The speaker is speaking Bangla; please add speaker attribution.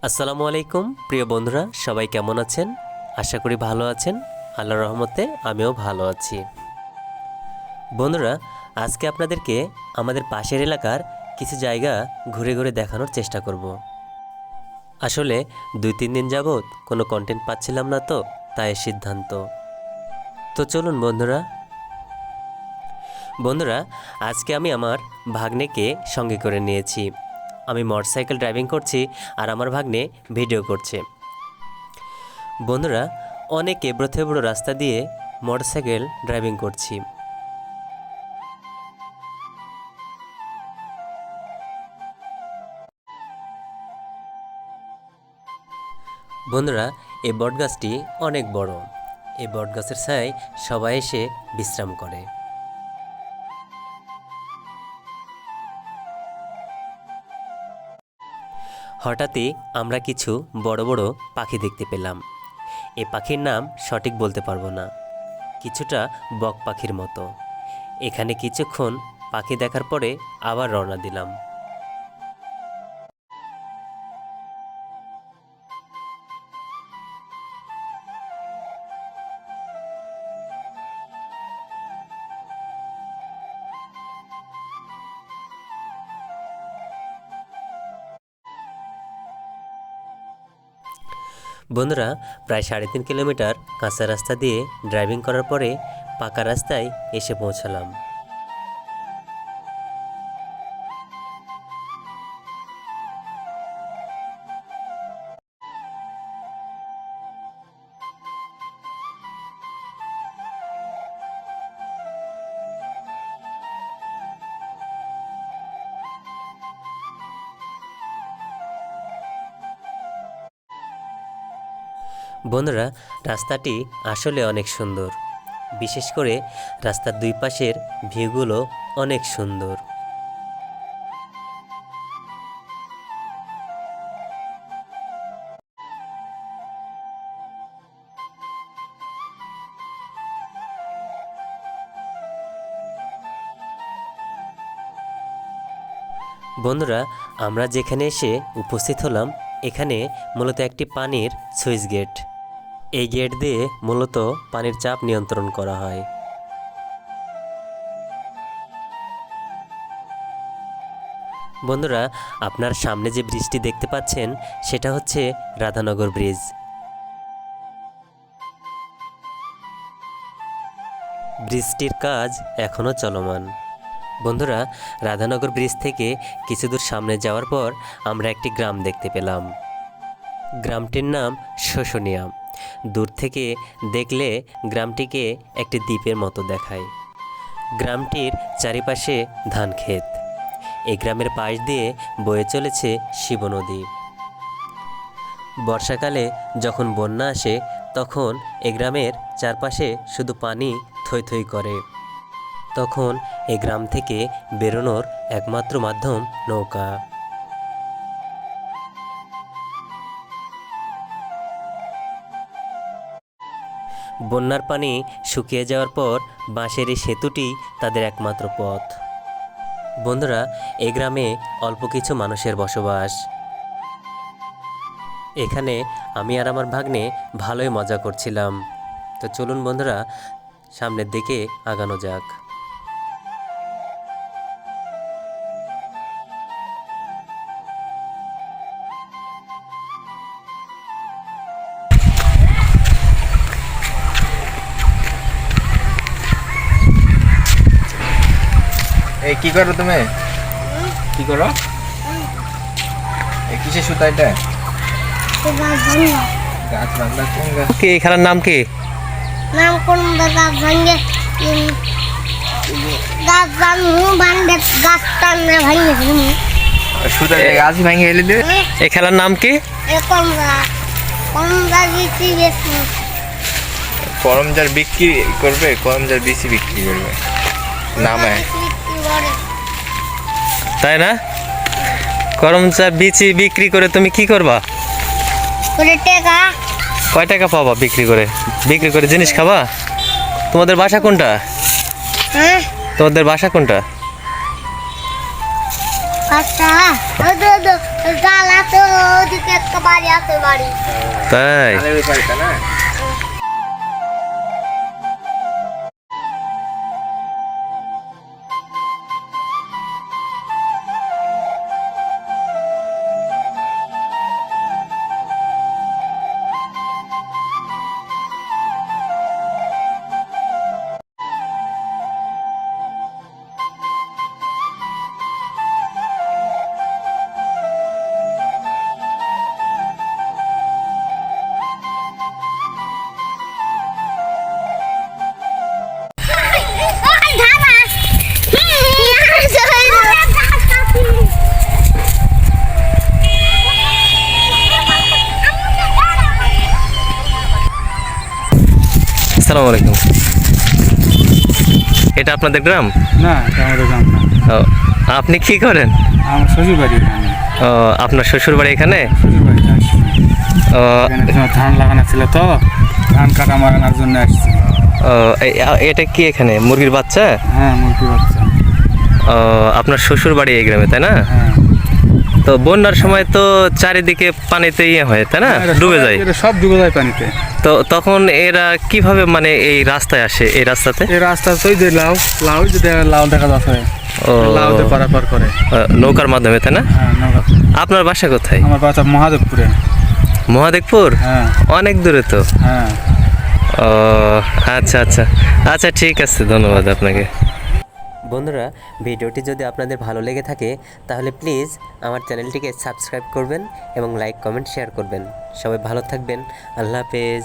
Speaker 1: আসসালামু আলাইকুম প্রিয় বন্ধুরা, সবাই কেমন আছেন? আশা করি ভালো আছেন। আল্লাহর রহমতে আমিও ভালো আছি। বন্ধুরা, আজকে আপনাদেরকে আমাদের পাশের এলাকার কিছু জায়গা ঘুরে ঘুরে দেখানোর চেষ্টা করব। আসলে 2-3 দিন যাবৎ কোনো কন্টেন্ট পাচ্ছিলাম না, তো তাই সিদ্ধান্ত। তো চলুন বন্ধুরা, আজকে আমি আমার ভাগ্নেকে সঙ্গে করে নিয়েছি। আমি মোটরসাইকেল ড্রাইভিং করছি আর আমার ভাগ্নে ভিডিও করছে। বন্ধুরা, অনেক এবড়ো থেবড়ো রাস্তা দিয়ে মোটরসাইকেল ড্রাইভিং করছি। বন্ধুরা, এই বটগাছটি অনেক বড়। এই বটগাছের ছায়ায় সবাই এসে বিশ্রাম করে। হঠাৎই আমরা কিছু বড় বড় পাখি দেখতে পেলাম। এ পাখির নাম সঠিক বলতে পারবো না, কিছুটা বক পাখির মতো। এখানে কিছুক্ষণ পাখি দেখার পরে আবার রওনা দিলাম। বন্ধুরা, প্রায় 3.5 কিলোমিটার কাঁচা রাস্তা দিয়ে ড্রাইভিং করার পরে পাকা রাস্তায় এসে পৌঁছালাম। বন্ধুরা, রাস্তাটি আসলে অনেক সুন্দর। বিশেষ করে রাস্তার দুই পাশের ভিউগুলো অনেক সুন্দর। বন্ধুরা, আমরা যেখানে এসে উপস্থিত হলাম, এখানে মূলত একটি পানির সুইচ গেট। এই গেট দিয়ে মূলত পানির চাপ নিয়ন্ত্রণ করা হয়। বন্ধুরা, আপনার সামনে যে ব্রিজটি দেখতে পাচ্ছেন সেটা হচ্ছে রাধানগর ব্রিজ। ব্রিজটির কাজ এখনও চলমান। বন্ধুরা, রাধানগর ব্রিজ থেকে কিছু দূর সামনে যাওয়ার পর আমরা একটি গ্রাম দেখতে পেলাম। গ্রামটির নাম শোষণিয়া। দূর থেকে দেখলে গ্রামটিকে একটি দ্বীপের মতো দেখায়। গ্রামটির চারিপাশে ধান ক্ষেত। এই গ্রামের পাশ দিয়ে বয়ে চলেছে শিব নদী। বর্ষাকালে যখন বন্যা আসে তখন এই গ্রামের চারপাশে শুধু পানি থই থই করে। তখন এই গ্রাম থেকে বেরোনোর একমাত্র মাধ্যম নৌকা। বন্যার পানি শুকিয়ে যাওয়ার পর বাঁশের এই সেতুটি তাদের একমাত্র পথ। বন্ধুরা, এই গ্রামে অল্প কিছু মানুষের বসবাস। এখানে আমি আর আমার ভাগ্নে ভালোই মজা করছিলাম। তো চলুন বন্ধুরা, সামনের দিকে আগানো যাক।
Speaker 2: এই কি করো তুমি? কি করো? এই কিসের সুতা এটা? গাছ বাঁধা। কোন গাছ?
Speaker 1: কি এই খেলার নাম কি?
Speaker 3: নাম কোন গাছ ভাঙে গাছ বান্ধে গাছ টানে ভাঙে
Speaker 2: সুতা দিয়ে গাছ ভেঙে এলে দিবে।
Speaker 1: এই খেলার নাম কি?
Speaker 3: কমদার বিক্রি বেশি
Speaker 2: করমজার বিক্রি করবে, করমজার বেশি বিক্রি করবে নামে।
Speaker 1: তাই না? করমচা বিচি বিক্রি করে তুমি কি করবা?
Speaker 3: করে টেকা
Speaker 1: কয় টাকা পাবা বিক্রি করে? বিক্রি করে জিনিস খাবা? তোমাদের বাসা কোনটা?
Speaker 3: হ্যাঁ
Speaker 1: তোমাদের বাসা কোনটা?
Speaker 3: আচ্ছা, গালা তো ওদিকে একটা বাড়ি আছে বাড়ি।
Speaker 1: তাই?
Speaker 2: তাহলে ওই বাড়িটা না?
Speaker 1: আসসালামু আলাইকুম। এটা আপনাদের গ্রাম?
Speaker 4: না, এটা আমাদের গ্রাম না।
Speaker 1: ও, আপনি কি করেন?
Speaker 4: আমার শ্বশুর বাড়ি এখানে।
Speaker 1: ও, আপনার শ্বশুর বাড়ি এখানে?
Speaker 4: শ্বশুর বাড়িতে আসছি।
Speaker 1: ও,
Speaker 4: এখানে তোমার ধান লাগানো ছিল তো, ধান কাটা মারানোর জন্য আসছি।
Speaker 1: ও, এটা কি এখানে মুরগির বাচ্চা?
Speaker 4: হ্যাঁ, মুরগি বাচ্চা।
Speaker 1: ও, আপনার শ্বশুর বাড়ি এই গ্রামে, তাই না?
Speaker 4: হ্যাঁ।
Speaker 1: তো বন্যার সময় তো চারিদিকে পানিতে ইয়ে হয়, তাই না?
Speaker 4: এরা
Speaker 1: ডুবে
Speaker 4: সবাই-
Speaker 1: যায়।
Speaker 4: এরা সব ডুবে যায় পানিতে।
Speaker 1: তো তখন এরা কিভাবে মানে এই রাস্তায় আসে, এই রাস্তাতে?
Speaker 4: এই রাস্তা তো যে লাউ যদি লাউ দেখা যাচ্ছে,
Speaker 1: ও,
Speaker 4: লাউতে পারাপার করে।
Speaker 1: নৌকার মাধ্যমে, তাই না?
Speaker 4: হ্যাঁ, নৌকা।
Speaker 1: আপনার বাসা কোথায়?
Speaker 4: আমার বাচ্চা মহাদেবপুরে।
Speaker 1: মহাদেবপুর?
Speaker 4: হ্যাঁ,
Speaker 1: অনেক দূরে তো।
Speaker 4: হ্যাঁ।
Speaker 1: ও, আচ্ছা আচ্ছা আচ্ছা, ঠিক আছে, ধন্যবাদ আপনাকে। বন্ধুরা, ভিডিওটি যদি আপনাদের ভালো লেগে থাকে তাহলে প্লিজ আমার চ্যানেলটিকে সাবস্ক্রাইব করবেন এবং লাইক কমেন্ট শেয়ার করবেন। সবাই ভালো থাকবেন। আল্লাহ হাফেজ।